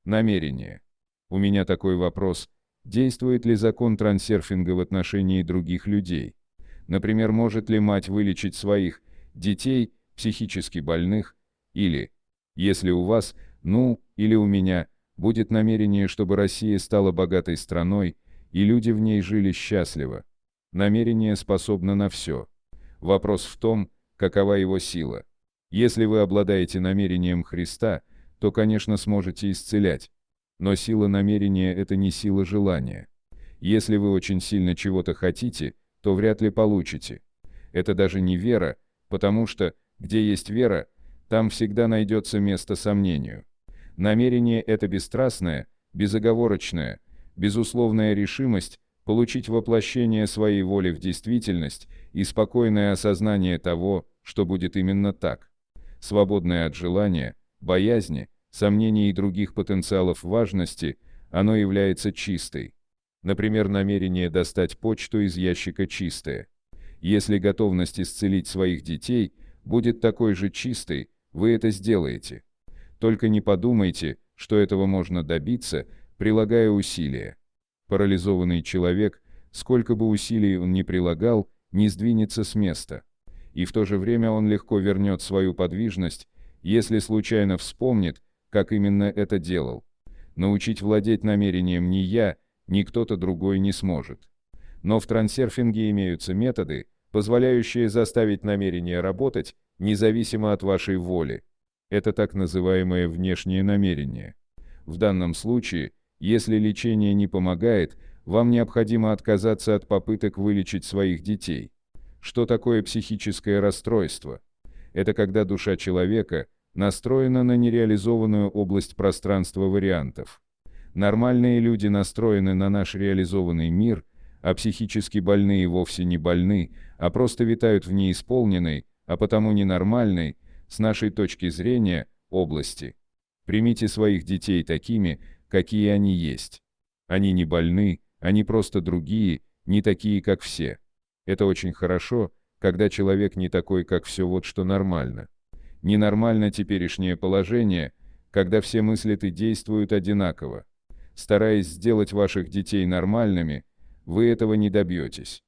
Намерение. У меня такой вопрос. Действует ли закон трансерфинга в отношении других людей? Например, может ли мать вылечить своих детей, психически больных, или, если у вас, или у меня, будет намерение, чтобы Россия стала богатой страной, и люди в ней жили счастливо. Намерение способно на все. Вопрос в том, какова его сила. Если вы обладаете намерением Христа, то, конечно, сможете исцелять. Но сила намерения – это не сила желания. Если вы очень сильно чего-то хотите, то вряд ли получите. Это даже не вера, потому что, где есть вера, там всегда найдется место сомнению. Намерение – это бесстрастная, безоговорочная, безусловная решимость получить воплощение своей воли в действительность и спокойное осознание того, что будет именно так. Свободное от желания, боязни, сомнений и других потенциалов важности, оно является чистой. Например, намерение достать почту из ящика чистое. Если готовность исцелить своих детей будет такой же чистой, вы это сделаете. Только не подумайте, что этого можно добиться, прилагая усилия. Парализованный человек, сколько бы усилий он ни прилагал, не сдвинется с места. И в то же время он легко вернет свою подвижность, если случайно вспомнит, как именно это делал. Научить владеть намерением ни я, ни кто-то другой не сможет. Но в трансерфинге имеются методы, позволяющие заставить намерение работать, независимо от вашей воли. Это так называемое внешнее намерение. В данном случае, если лечение не помогает, вам необходимо отказаться от попыток вылечить своих детей. Что такое психическое расстройство? Это когда душа человека настроена на нереализованную область пространства вариантов. Нормальные люди настроены на наш реализованный мир, а психически больные вовсе не больны, а просто витают в неисполненной, а потому ненормальной, с нашей точки зрения, области. Примите своих детей такими, какие они есть. Они не больны, они просто другие, не такие, как все. Это очень хорошо, когда человек не такой, как все, вот что нормально. Ненормально теперешнее положение, когда все мыслят и действуют одинаково. Стараясь сделать ваших детей нормальными, вы этого не добьетесь.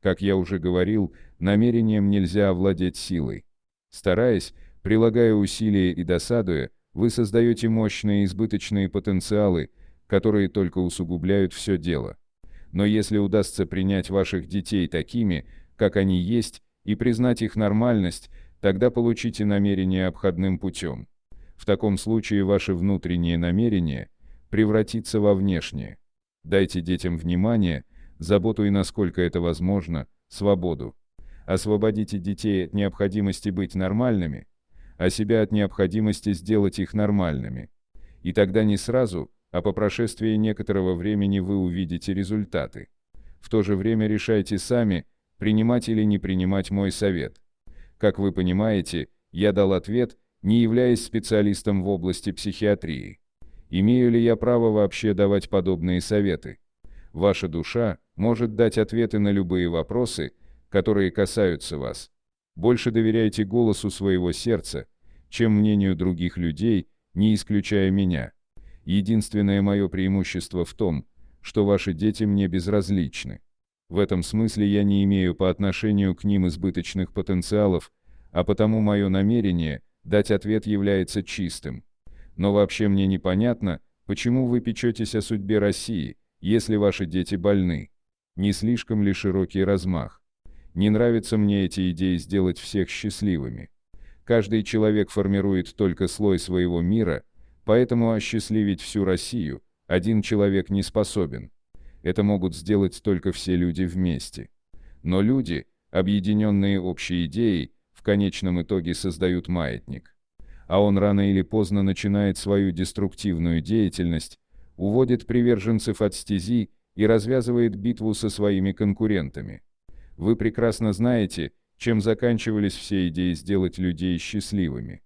Как я уже говорил, намерением нельзя овладеть силой. Стараясь, прилагая усилия и досадуя, вы создаете мощные избыточные потенциалы, которые только усугубляют все дело. Но если удастся принять ваших детей такими, как они есть, и признать их нормальность, тогда получите намерение обходным путем. В таком случае ваше внутреннее намерение превратится во внешнее. Дайте детям внимание, заботу и, насколько это возможно, свободу. Освободите детей от необходимости быть нормальными, а себя от необходимости сделать их нормальными. И тогда не сразу, а по прошествии некоторого времени вы увидите результаты. В то же время решайте сами, принимать или не принимать мой совет. Как вы понимаете, я дал ответ, не являясь специалистом в области психиатрии. Имею ли я право вообще давать подобные советы? Ваша душа может дать ответы на любые вопросы, которые касаются вас. Больше доверяйте голосу своего сердца, чем мнению других людей, не исключая меня. Единственное мое преимущество в том, что ваши дети мне безразличны. В этом смысле я не имею по отношению к ним избыточных потенциалов, а потому мое намерение дать ответ является чистым. Но вообще мне непонятно, почему вы печетесь о судьбе России, если ваши дети больны. Не слишком ли широкий размах? Не нравятся мне эти идеи сделать всех счастливыми. Каждый человек формирует только слой своего мира, поэтому осчастливить всю Россию один человек не способен. Это могут сделать только все люди вместе. Но люди, объединенные общей идеей, в конечном итоге создают маятник. А он рано или поздно начинает свою деструктивную деятельность, уводит приверженцев от стези и развязывает битву со своими конкурентами. Вы прекрасно знаете, чем заканчивались все идеи сделать людей счастливыми.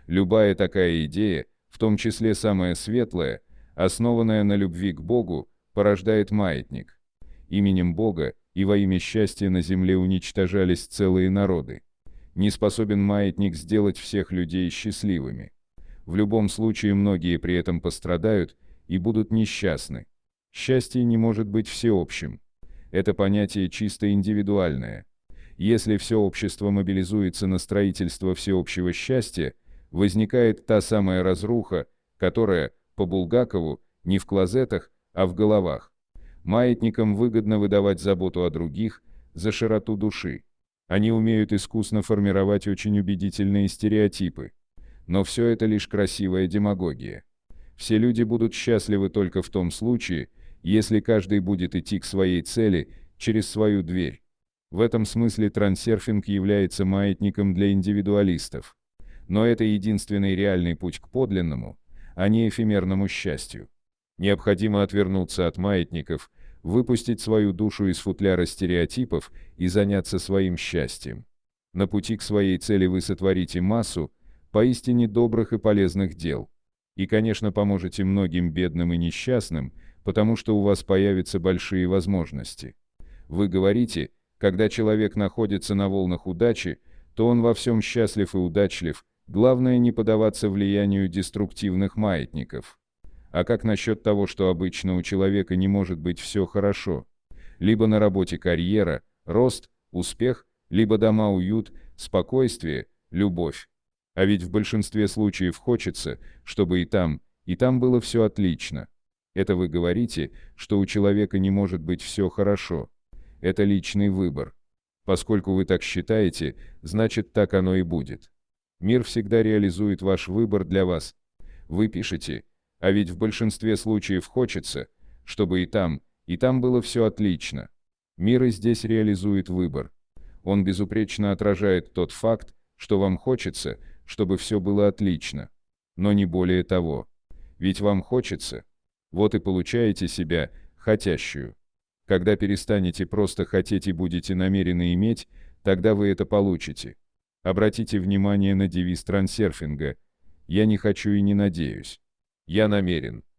Любая такая идея, в том числе самая светлая, основанная на любви к Богу, порождает маятник. Именем Бога и во имя счастья на земле уничтожались целые народы. Не способен маятник сделать всех людей счастливыми. В любом случае многие при этом пострадают и будут несчастны. Счастье не может быть всеобщим. Это понятие чисто индивидуальное. Если все общество мобилизуется на строительство всеобщего счастья, возникает та самая разруха, которая, по Булгакову, не в клозетах, а в головах. Маятникам выгодно выдавать заботу о других за широту души. Они умеют искусно формировать очень убедительные стереотипы. Но все это лишь красивая демагогия. Все люди будут счастливы только в том случае, если каждый будет идти к своей цели через свою дверь. В этом смысле трансерфинг является маятником для индивидуалистов. Но это единственный реальный путь к подлинному, а не эфемерному счастью. Необходимо отвернуться от маятников, выпустить свою душу из футляра стереотипов и заняться своим счастьем. На пути к своей цели вы сотворите массу поистине добрых и полезных дел. И, конечно, поможете многим бедным и несчастным, потому что у вас появятся большие возможности. Вы говорите, когда человек находится на волнах удачи, то он во всем счастлив и удачлив, главное не поддаваться влиянию деструктивных маятников. А как насчет того, что обычно у человека не может быть все хорошо? Либо на работе карьера, рост, успех, либо дома уют, спокойствие, любовь. А ведь в большинстве случаев хочется, чтобы и там было все отлично. Это вы говорите, что у человека не может быть все хорошо. Это личный выбор. Поскольку вы так считаете, значит так оно и будет. Мир всегда реализует ваш выбор для вас. Вы пишете, а ведь в большинстве случаев хочется, чтобы и там было все отлично. Мир и здесь реализует выбор. Он безупречно отражает тот факт, что вам хочется, чтобы все было отлично. Но не более того. Ведь вам хочется. Вот и получаете себя, хотящую. Когда перестанете просто хотеть и будете намерены иметь, тогда вы это получите. Обратите внимание на девиз трансерфинга «Я не хочу и не надеюсь. Я намерен».